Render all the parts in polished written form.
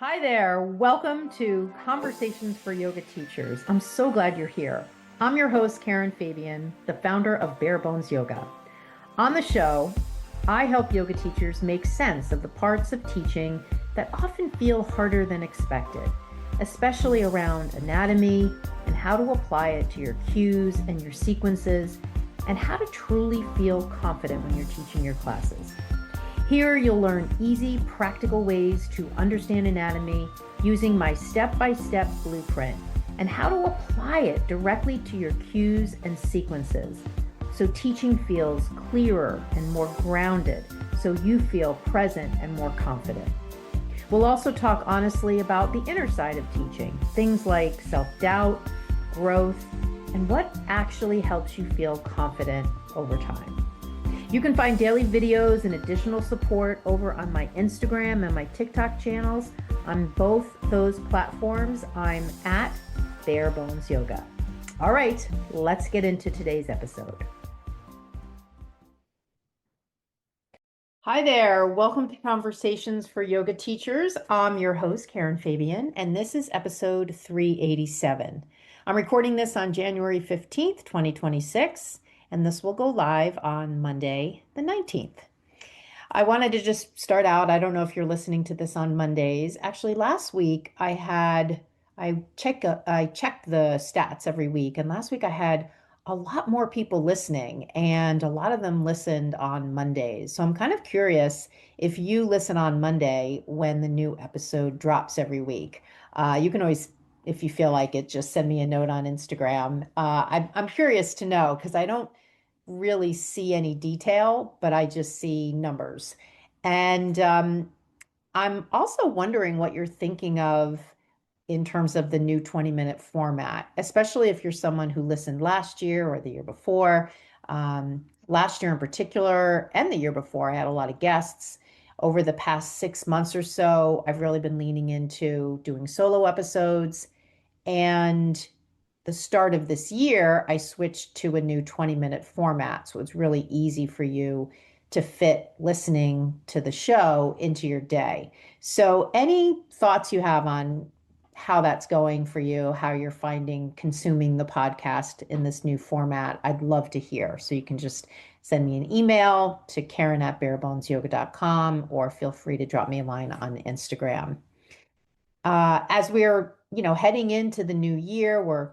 Hi there. Welcome to Conversations for Yoga Teachers. I'm so glad you're here. I'm your host, Karen Fabian, the founder of Bare Bones Yoga. On the show, I help yoga teachers make sense of the parts of teaching that often feel harder than expected, especially around anatomy and how to apply it to your cues and your sequences, and how to truly feel confident when you're teaching your classes. Here, you'll learn easy, practical ways to understand anatomy using my step-by-step blueprint and how to apply it directly to your cues and sequences so teaching feels clearer and more grounded so you feel present and more confident. We'll also talk honestly about the inner side of teaching, things like self-doubt, growth, and what actually helps you feel confident over time. You can find daily videos and additional support over on my Instagram and my TikTok channels. On both those platforms, I'm at Bare Bones Yoga. All right, let's get into today's episode. Hi there. Welcome to Conversations for Yoga Teachers. I'm your host, Karen Fabian, and this is episode 387. I'm recording this on January 15th, 2026, and this will go live on Monday, the 19th. I wanted to just start out. I don't know if you're listening to this on Mondays. Actually, last week I check the stats every week, and last week I had a lot more people listening, and a lot of them listened on Mondays. So I'm kind of curious if you listen on Monday when the new episode drops every week. You can always, if you feel like it, just send me a note on Instagram. I'm curious to know because I don't really see any detail, but I just see numbers. And I'm also wondering what you're thinking of in terms of the new 20-minute format, especially if you're someone who listened last year or the year before. Last year in particular, and the year before, I had a lot of guests. Over the past 6 months or so, I've really been leaning into doing solo episodes. And the start of this year, I switched to a new 20-minute format. So it's really easy for you to fit listening to the show into your day. So, any thoughts you have on how that's going for you, how you're finding consuming the podcast in this new format, I'd love to hear. So, you can just send me an email to Karen@barebonesyoga.com or feel free to drop me a line on Instagram. As we're, heading into the new year, we're,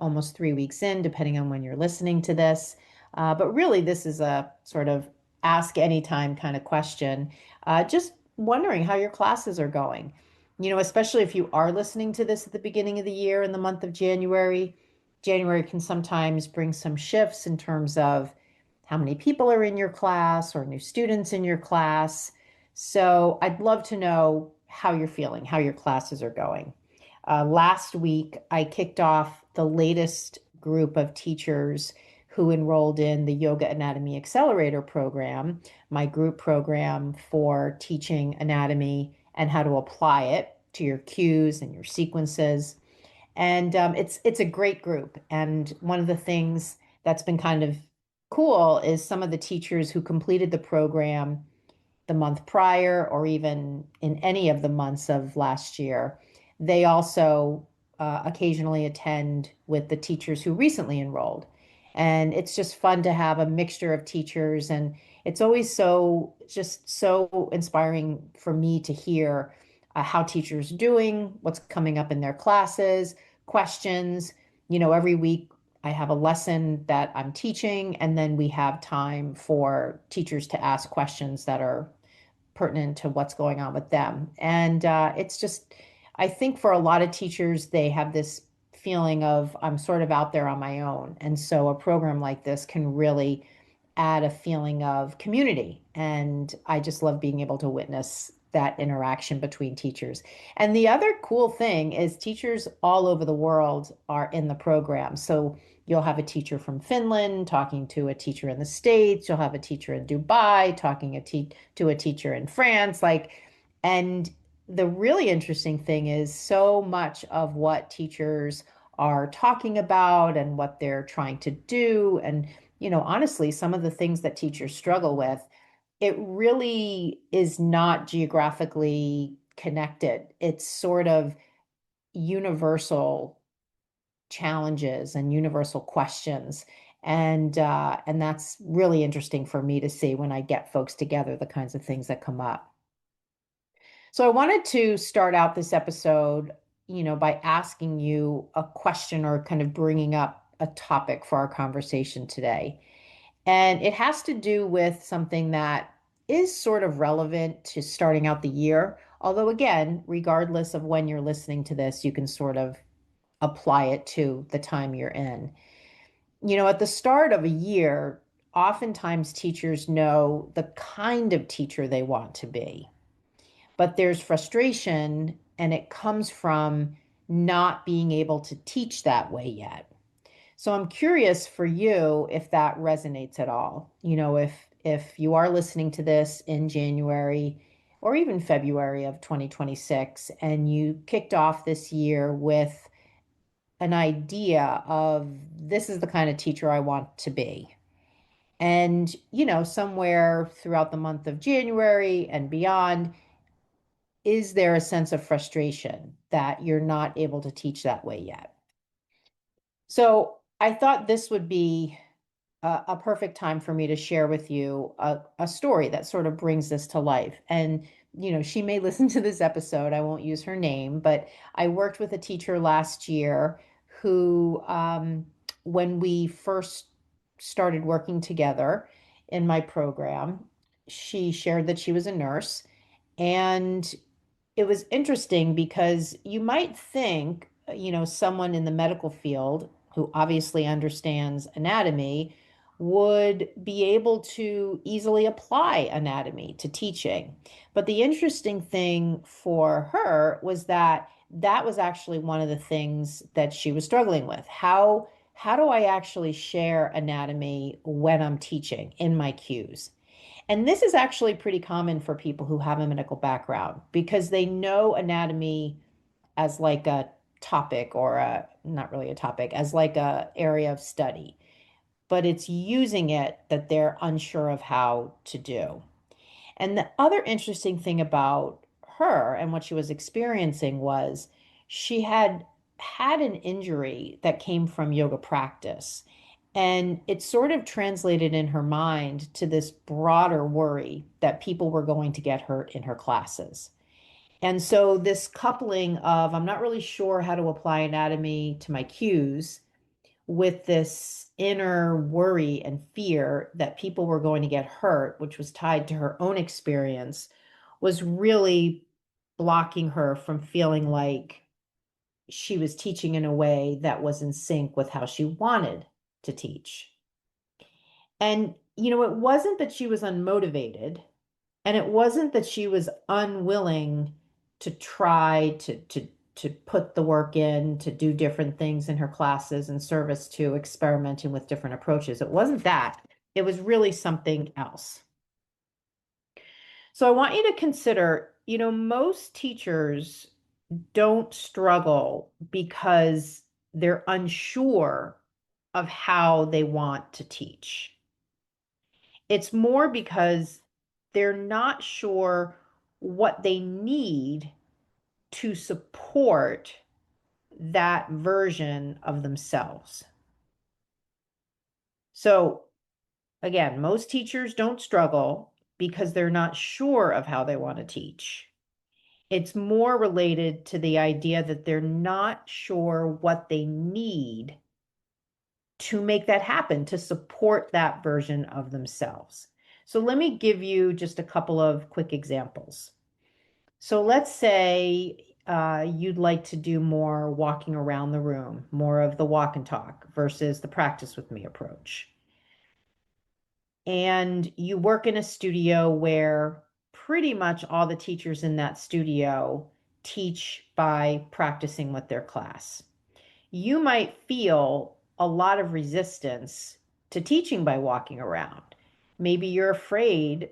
almost 3 weeks in, depending on when you're listening to this. But really, this is a sort of ask anytime kind of question. Just wondering how your classes are going. Especially if you are listening to this at the beginning of the year in the month of January. January can sometimes bring some shifts in terms of how many people are in your class or new students in your class. So I'd love to know how you're feeling, how your classes are going. Last week, I kicked off the latest group of teachers who enrolled in the Yoga Anatomy Accelerator program, my group program for teaching anatomy and how to apply it to your cues and your sequences. And it's a great group. And one of the things that's been kind of cool is some of the teachers who completed the program the month prior or even in any of the months of last year. They also occasionally attend with the teachers who recently enrolled. And it's just fun to have a mixture of teachers. And it's always just so inspiring for me to hear how teachers are doing, what's coming up in their classes, questions. Every week I have a lesson that I'm teaching, and then we have time for teachers to ask questions that are pertinent to what's going on with them. And it's just, I think for a lot of teachers, they have this feeling of I'm sort of out there on my own. And so a program like this can really add a feeling of community. And I just love being able to witness that interaction between teachers. And the other cool thing is teachers all over the world are in the program. So you'll have a teacher from Finland talking to a teacher in the States. You'll have a teacher in Dubai talking to a teacher in France. And the really interesting thing is so much of what teachers are talking about and what they're trying to do. And, honestly, some of the things that teachers struggle with, it really is not geographically connected. It's sort of universal challenges and universal questions. And that's really interesting for me to see when I get folks together, the kinds of things that come up. So I wanted to start out this episode, by asking you a question or kind of bringing up a topic for our conversation today. And it has to do with something that is sort of relevant to starting out the year. Although, again, regardless of when you're listening to this, you can sort of apply it to the time you're in. At the start of a year, oftentimes teachers know the kind of teacher they want to be, but there's frustration, and it comes from not being able to teach that way yet. So I'm curious for you if that resonates at all. If you are listening to this in January or even February of 2026, and you kicked off this year with an idea of this is the kind of teacher I want to be. And, somewhere throughout the month of January and beyond, is there a sense of frustration that you're not able to teach that way yet? So I thought this would be a perfect time for me to share with you a story that sort of brings this to life. And, she may listen to this episode. I won't use her name, but I worked with a teacher last year who, when we first started working together in my program, she shared that she was a nurse. And it was interesting because you might think, someone in the medical field who obviously understands anatomy would be able to easily apply anatomy to teaching. But the interesting thing for her was that that was actually one of the things that she was struggling with. How do I actually share anatomy when I'm teaching in my cues? And this is actually pretty common for people who have a medical background because they know anatomy as like a topic or not really a topic, as like a area of study, but it's using it that they're unsure of how to do. And the other interesting thing about her and what she was experiencing was she had an injury that came from yoga practice. And it sort of translated in her mind to this broader worry that people were going to get hurt in her classes. And so, this coupling of I'm not really sure how to apply anatomy to my cues with this inner worry and fear that people were going to get hurt, which was tied to her own experience, was really blocking her from feeling like she was teaching in a way that was in sync with how she wanted to teach. And, it wasn't that she was unmotivated, and it wasn't that she was unwilling to try to put the work in, to do different things in her classes in service to experimenting with different approaches. It wasn't that. It was really something else. So I want you to consider, most teachers don't struggle because they're unsure of how they want to teach. It's more because they're not sure what they need to support that version of themselves. So, again, most teachers don't struggle because they're not sure of how they want to teach. It's more related to the idea that they're not sure what they need to make that happen, to support that version of themselves. So let me give you just a couple of quick examples. So let's say you'd like to do more walking around the room, more of the walk and talk versus the practice with me approach. And you work in a studio where pretty much all the teachers in that studio teach by practicing with their class. You might feel a lot of resistance to teaching by walking around. Maybe you're afraid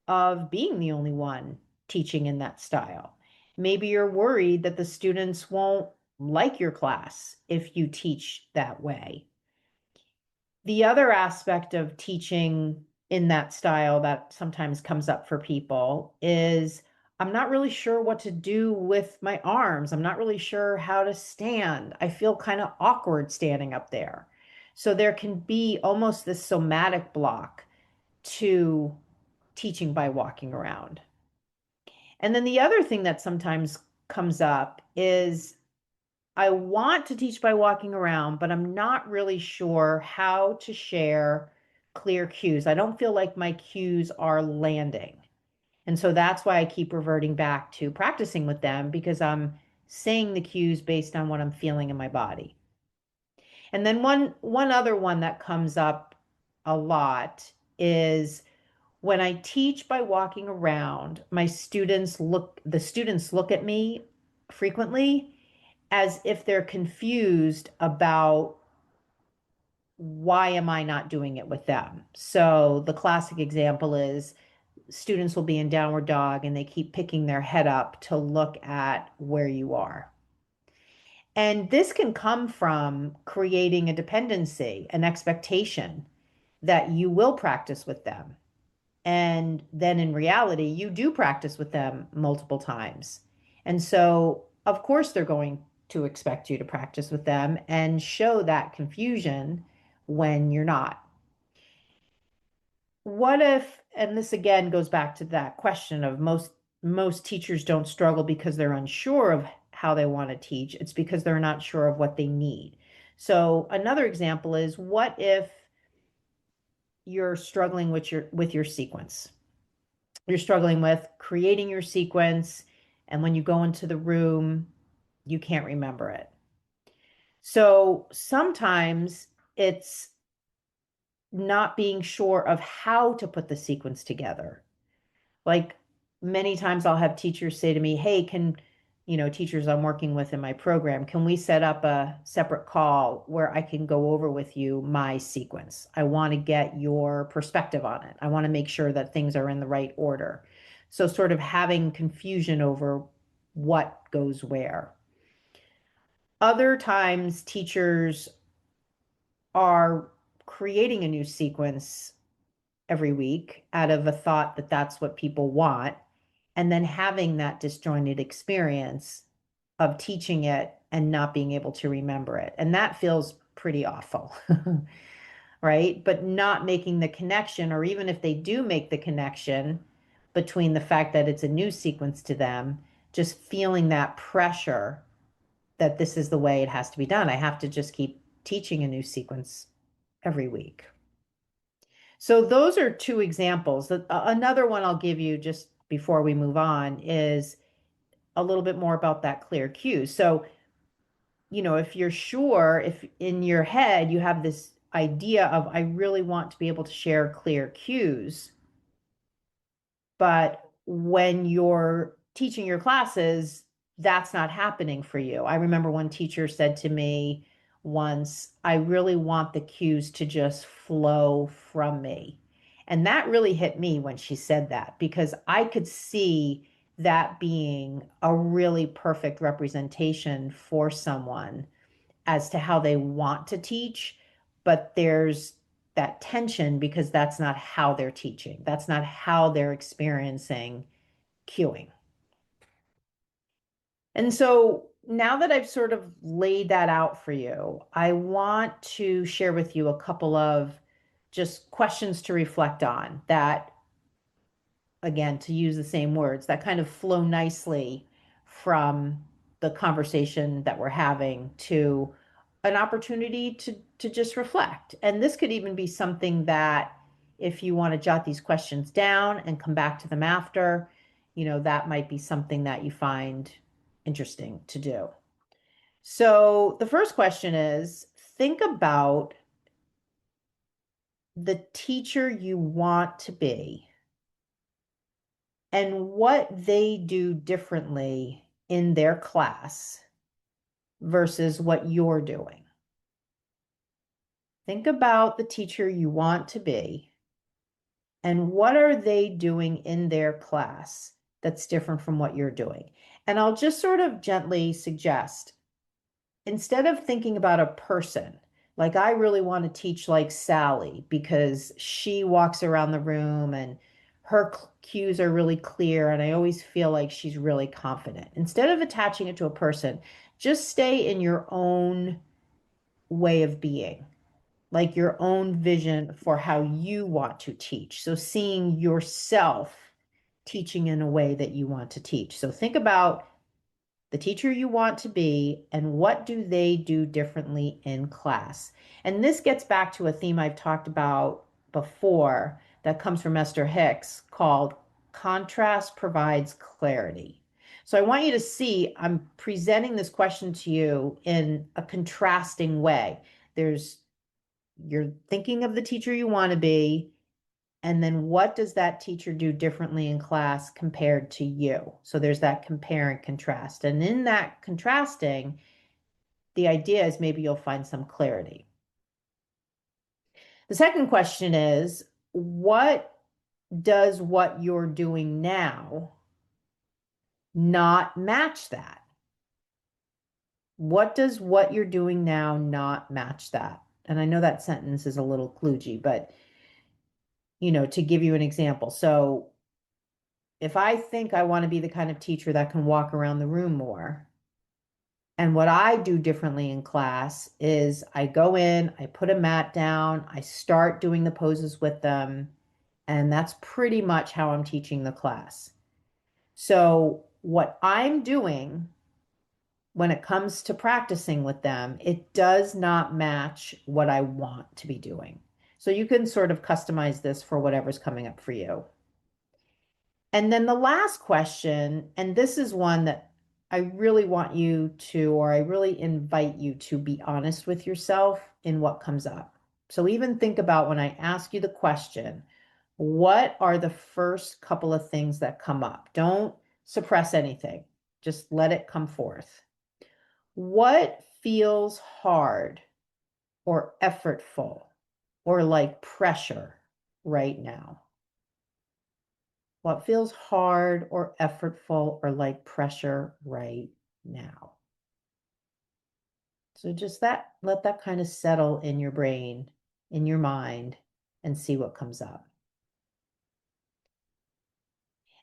of being the only one teaching in that style. Maybe you're worried that the students won't like your class if you teach that way. The other aspect of teaching in that style that sometimes comes up for people is I'm not really sure what to do with my arms. I'm not really sure how to stand. I feel kind of awkward standing up there. So there can be almost this somatic block to teaching by walking around. And then the other thing that sometimes comes up is I want to teach by walking around, but I'm not really sure how to share clear cues. I don't feel like my cues are landing. And so that's why I keep reverting back to practicing with them because I'm saying the cues based on what I'm feeling in my body. And then one other one that comes up a lot is when I teach by walking around, the students look at me frequently as if they're confused about why am I not doing it with them. So the classic example is students will be in downward dog and they keep picking their head up to look at where you are. And this can come from creating a dependency, an expectation that you will practice with them. And then in reality, you do practice with them multiple times. And so, of course, they're going to expect you to practice with them and show that confusion when you're not. What if, and this again goes back to that question of most teachers don't struggle because they're unsure of how they want to teach. It's because they're not sure of what they need. So another example is what if you're struggling with your sequence? You're struggling with creating your sequence, and when you go into the room, you can't remember it. So sometimes it's not being sure of how to put the sequence together. Like many times I'll have teachers say to me, hey, teachers I'm working with in my program, can we set up a separate call where I can go over with you my sequence? I want to get your perspective on it. I want to make sure that things are in the right order. So sort of having confusion over what goes where. Other times teachers are creating a new sequence every week out of a thought that that's what people want, and then having that disjointed experience of teaching it and not being able to remember it. And that feels pretty awful, right? But not making the connection, or even if they do make the connection between the fact that it's a new sequence to them, just feeling that pressure that this is the way it has to be done. I have to just keep teaching a new sequence every week. So those are two examples. Another one I'll give you just before we move on is a little bit more about that clear cue. So, if you're sure, if in your head you have this idea of, I really want to be able to share clear cues, but when you're teaching your classes, that's not happening for you. I remember one teacher said to me once, I really want the cues to just flow from me. And that really hit me when she said that, because I could see that being a really perfect representation for someone as to how they want to teach, but there's that tension because that's not how they're teaching. That's not how they're experiencing cueing. And so now that I've sort of laid that out for you, I want to share with you a couple of just questions to reflect on that, again, to use the same words, that kind of flow nicely from the conversation that we're having to an opportunity to just reflect. And this could even be something that if you want to jot these questions down and come back to them after, that might be something that you find interesting to do. So the first question is, think about the teacher you want to be and what they do differently in their class versus what you're doing. Think about the teacher you want to be and what are they doing in their class that's different from what you're doing. And I'll just sort of gently suggest, instead of thinking about a person, like I really want to teach like Sally because she walks around the room and her cues are really clear, and I always feel like she's really confident. Instead of attaching it to a person, just stay in your own way of being, like your own vision for how you want to teach. So seeing yourself teaching in a way that you want to teach. So think about the teacher you want to be and what do they do differently in class. And this gets back to a theme I've talked about before that comes from Esther Hicks called contrast provides clarity. So I want you to see I'm presenting this question to you in a contrasting way. There's You're thinking of the teacher you want to be, and then what does that teacher do differently in class compared to you? So there's that compare and contrast. And in that contrasting, the idea is maybe you'll find some clarity. The second question is, what does what you're doing now not match that? What does what you're doing now not match that? And I know that sentence is a little kludgy, but to give you an example. So if I think I want to be the kind of teacher that can walk around the room more, and what I do differently in class is I go in, I put a mat down, I start doing the poses with them, and that's pretty much how I'm teaching the class. So what I'm doing when it comes to practicing with them, it does not match what I want to be doing. So you can sort of customize this for whatever's coming up for you. And then the last question, and this is one that I really want you to, or I really invite you to be honest with yourself in what comes up. So even think about when I ask you the question, what are the first couple of things that come up? Don't suppress anything, just let it come forth. What feels hard or effortful or like pressure right now? What feels hard or effortful or like pressure right now? So just let that kind of settle in your brain, in your mind, and see what comes up.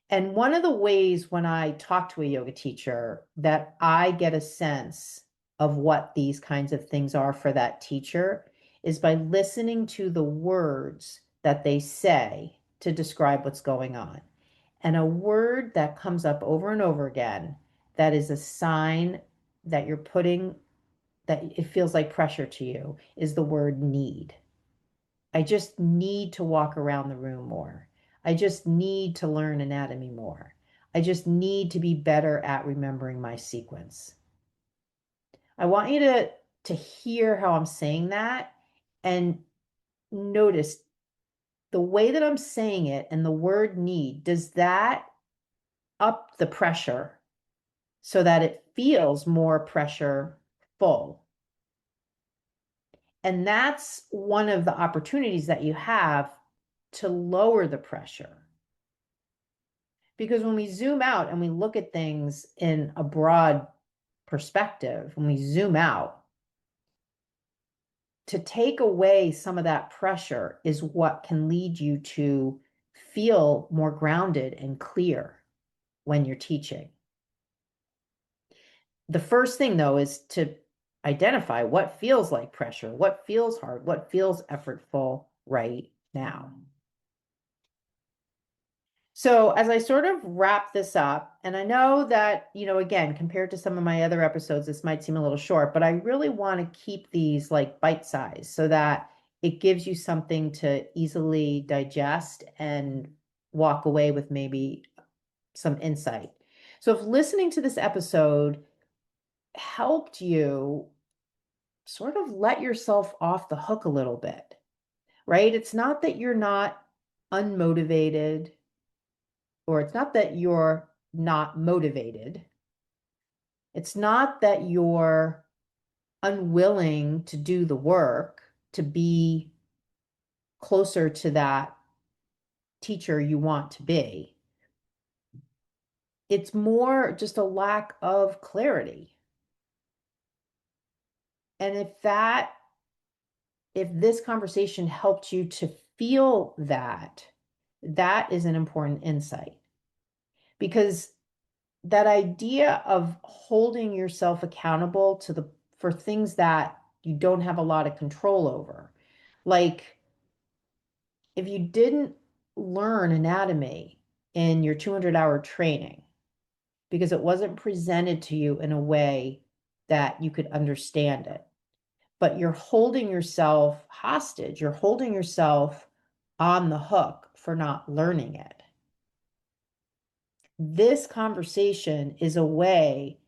And one of the ways when I talk to a yoga teacher that I get a sense of what these kinds of things are for that teacher is by listening to the words that they say to describe what's going on. And a word that comes up over and over again that is a sign that you're putting, that it feels like pressure to you, is the word need. I just need to walk around the room more. I just need to learn anatomy more. I just need to be better at remembering my sequence. I want you to hear how I'm saying that and notice the way that I'm saying it and the word need. Does that up the pressure so that it feels more pressure full? And that's one of the opportunities that you have to lower the pressure. Because when we zoom out and we look at things in a broad perspective, when we zoom out, to take away some of that pressure is what can lead you to feel more grounded and clear when you're teaching. The first thing, though, is to identify what feels like pressure, what feels hard, what feels effortful right now. So as I sort of wrap this up, and I know that, again, compared to some of my other episodes, this might seem a little short, but I really want to keep these like bite-sized so that it gives you something to easily digest and walk away with maybe some insight. So if listening to this episode helped you sort of let yourself off the hook a little bit, right? It's not that you're not unmotivated, or it's not that you're not motivated. It's not that you're unwilling to do the work to be closer to that teacher you want to be. It's more just a lack of clarity. And if this conversation helped you to feel that, That is an important insight because that idea of holding yourself accountable to the for things that you don't have a lot of control over. Like if you didn't learn anatomy in your 200-hour training because it wasn't presented to you in a way that you could understand it, but you're holding yourself hostage, you're holding yourself on the hook for not learning it. This conversation is a way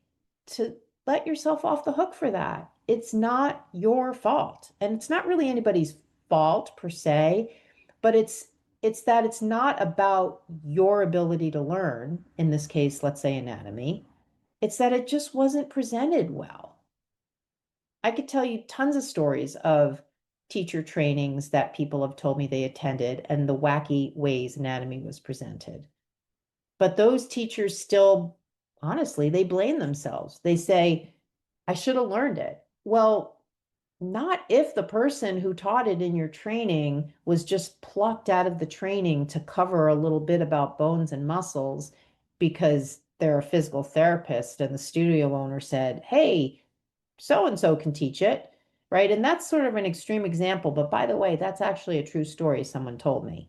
to let yourself off the hook for that. It's not your fault. And it's not really anybody's fault per se, but it's that it's not about your ability to learn, in this case, let's say anatomy. It's that it just wasn't presented well. I could tell you tons of stories of teacher trainings that people have told me they attended and the wacky ways anatomy was presented. But those teachers still, honestly, they blame themselves. They say, I should have learned it. Well, not if the person who taught it in your training was just plucked out of the training to cover a little bit about bones and muscles because they're a physical therapist and the studio owner said, hey, so and so can teach it, right? And that's sort of an extreme example. But by the way, that's actually a true story someone told me.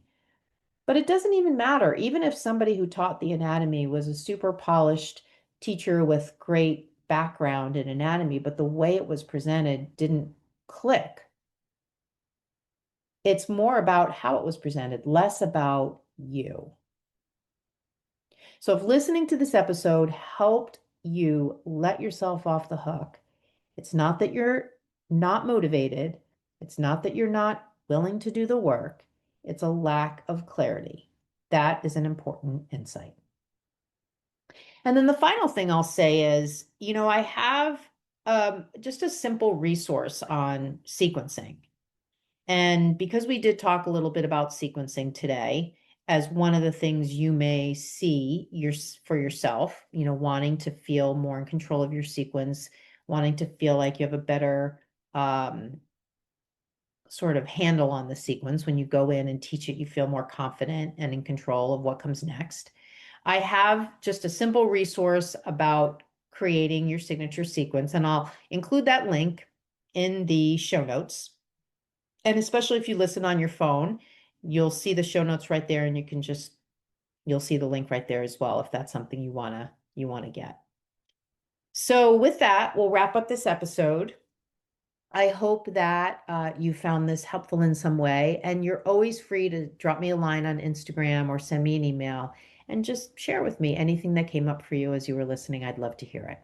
But it doesn't even matter. Even if somebody who taught the anatomy was a super polished teacher with great background in anatomy, but the way it was presented didn't click. It's more about how it was presented, less about you. So if listening to this episode helped you let yourself off the hook, it's not that you're not motivated. It's not that you're not willing to do the work. It's a lack of clarity. That is an important insight. And then the final thing I'll say is, I have just a simple resource on sequencing. And because we did talk a little bit about sequencing today, as one of the things you may see for yourself, wanting to feel more in control of your sequence, wanting to feel like you have a better sort of handle on the sequence. When you go in and teach it, you feel more confident and in control of what comes next. I have just a simple resource about creating your signature sequence, and I'll include that link in the show notes. And especially if you listen on your phone, you'll see the show notes right there, and you'll see the link right there as well if that's something you want to get. So with that, we'll wrap up this episode. I hope that you found this helpful in some way, and you're always free to drop me a line on Instagram or send me an email and just share with me anything that came up for you as you were listening. I'd love to hear it.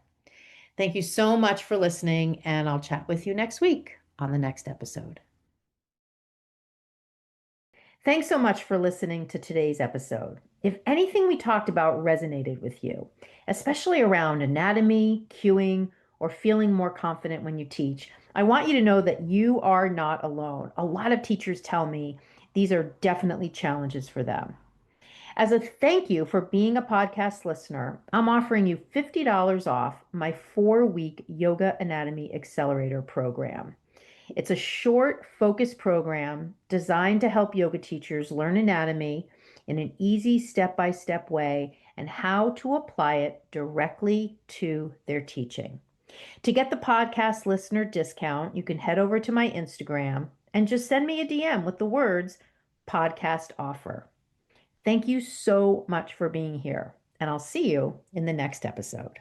Thank you so much for listening, and I'll chat with you next week on the next episode. Thanks so much for listening to today's episode. If anything we talked about resonated with you, especially around anatomy, cueing, or feeling more confident when you teach, I want you to know that you are not alone. A lot of teachers tell me these are definitely challenges for them. As a thank you for being a podcast listener, I'm offering you $50 off my 4-week Yoga Anatomy Accelerator program. It's a short, focused program designed to help yoga teachers learn anatomy in an easy step-by-step way and how to apply it directly to their teaching. To get the podcast listener discount, you can head over to my Instagram and just send me a DM with the words podcast offer. Thank you so much for being here, and I'll see you in the next episode.